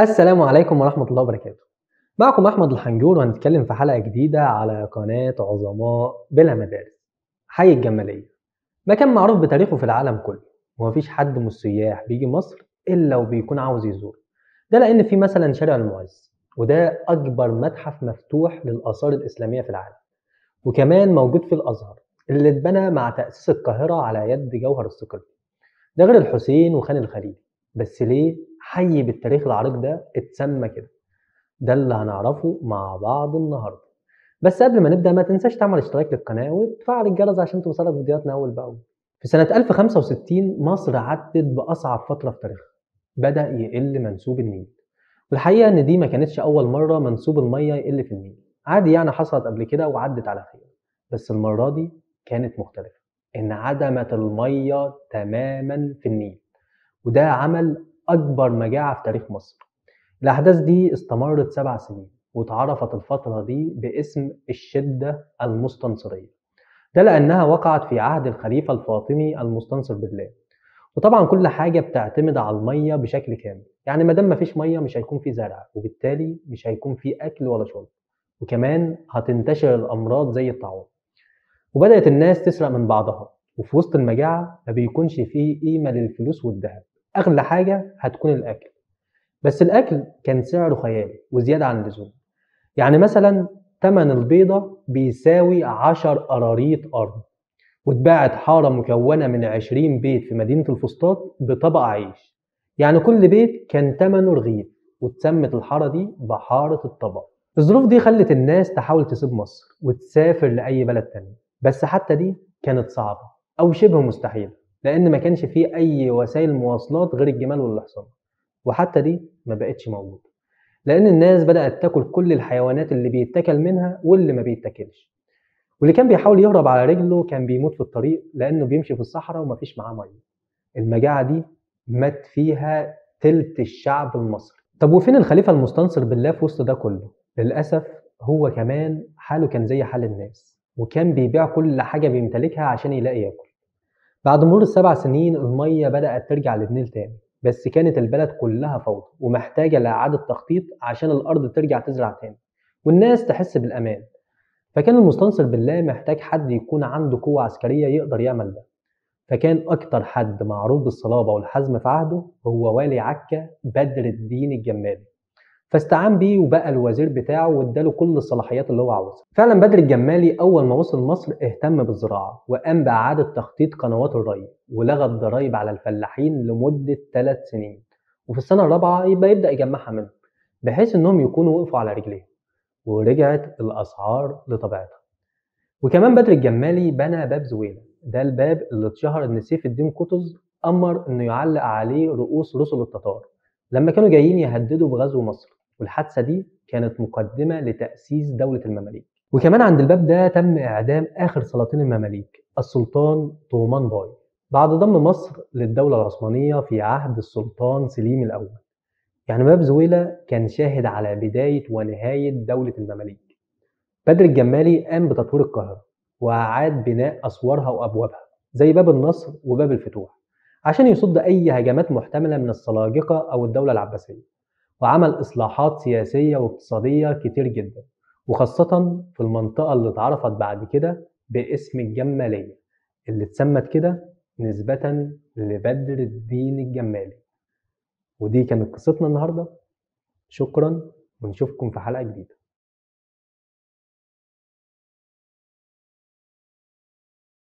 السلام عليكم ورحمة الله وبركاته. معكم أحمد الحنجور وهنتكلم في حلقة جديدة على قناة عظماء بلا مدارس. حي الجمالية مكان معروف بتاريخه في العالم كله، ومفيش حد من السياح بيجي مصر إلا وبيكون عاوز يزور. ده لأن في مثلا شارع المعز، وده أكبر متحف مفتوح للآثار الإسلامية في العالم، وكمان موجود في الأزهر اللي اتبنى مع تأسيس القاهرة على يد جوهر الصقلي. ده غير الحسين وخان الخليلي. بس ليه حي بالتاريخ العريق ده اتسمى كده؟ ده اللي هنعرفه مع بعض النهارده. بس قبل ما نبدأ ما تنساش تعمل اشتراك للقناة وتفعل الجرس عشان توصلك فيديوهاتنا أول بأول. في سنة 1065 مصر عدت بأصعب فترة في تاريخها، بدأ يقل منسوب النيل. والحقيقة إن دي ما كانتش أول مرة منسوب المية يقل في النيل، عادي يعني حصلت قبل كده وعدت على خير. بس المرة دي كانت مختلفة، انعدمت المية تماما في النيل، وده عمل أكبر مجاعة في تاريخ مصر. الأحداث دي استمرت 7 سنين، واتعرفت الفترة دي باسم الشدة المستنصرية. ده لأنها وقعت في عهد الخليفة الفاطمي المستنصر بالله. وطبعا كل حاجة بتعتمد على المية بشكل كامل، يعني مادام مفيش مية مش هيكون في زرع، وبالتالي مش هيكون في أكل ولا شرب، وكمان هتنتشر الأمراض زي الطاعون. وبدأت الناس تسرق من بعضها، وفي وسط المجاعة ما بيكونش فيه قيمة للفلوس والذهب. أغلى حاجة هتكون الأكل، بس الأكل كان سعره خيالي وزيادة عن اللزوم. يعني مثلا تمن البيضة بيساوي 10 قراريط أرض، واتباعت حارة مكونة من 20 بيت في مدينة الفسطاط بطبق عيش. يعني كل بيت كان تمنه رغيف، واتسمت الحارة دي بحارة الطبق. الظروف دي خلت الناس تحاول تسيب مصر وتسافر لأي بلد تاني، بس حتى دي كانت صعبة أو شبه مستحيلة، لأن ما كانش فيه أي وسائل مواصلات غير الجمال والحصان. وحتى دي ما بقتش موجودة، لأن الناس بدأت تاكل كل الحيوانات اللي بيتاكل منها واللي ما بيتاكلش. واللي كان بيحاول يهرب على رجله كان بيموت في الطريق لأنه بيمشي في الصحراء ومفيش معاه مية. المجاعة دي مات فيها تلت الشعب المصري. طب وفين الخليفة المستنصر بالله في وسط ده كله؟ للأسف هو كمان حاله كان زي حال الناس، وكان بيبيع كل حاجة بيمتلكها عشان يلاقي ياكل. بعد مرور ال7 سنين المية بدأت ترجع للنيل تاني، بس كانت البلد كلها فوضى ومحتاجة لإعادة تخطيط عشان الأرض ترجع تزرع تاني والناس تحس بالأمان. فكان المستنصر بالله محتاج حد يكون عنده قوة عسكرية يقدر يعمل ده. فكان أكتر حد معروف بالصلابة والحزم في عهده هو والي عكا بدر الدين الجمالي. فاستعان بيه وبقى الوزير بتاعه واداله كل الصلاحيات اللي هو عاوزها. فعلا بدر الجمالي أول ما وصل مصر اهتم بالزراعة وقام بإعادة تخطيط قنوات الري، ولغى الضرايب على الفلاحين لمدة 3 سنين. وفي السنة الرابعة يبدأ يجمعها منهم، بحيث إنهم يكونوا وقفوا على رجليهم، ورجعت الأسعار لطبيعتها. وكمان بدر الجمالي بنى باب زويلة، ده الباب اللي اتشهر إن سيف الدين قطز أمر إنه يعلق عليه رؤوس رسل التتار لما كانوا جايين يهددوا بغزو مصر. والحادثة دي كانت مقدمة لتأسيس دولة المماليك. وكمان عند الباب ده تم إعدام آخر سلاطين المماليك السلطان طومان باي، بعد ضم مصر للدولة العثمانية في عهد السلطان سليم الأول. يعني باب زويلة كان شاهد على بداية ونهاية دولة المماليك. بدر الجمالي قام بتطوير القاهرة وأعاد بناء أسوارها وأبوابها زي باب النصر وباب الفتوح عشان يصد أي هجمات محتملة من السلاجقة أو الدولة العباسية. وعمل إصلاحات سياسية واقتصادية كتير جدا، وخاصة في المنطقة اللي اتعرفت بعد كده باسم الجمالية، اللي اتسمت كده نسبة لبدر الدين الجمالي. ودي كانت قصتنا النهاردة. شكرا، ونشوفكم في حلقة جديدة.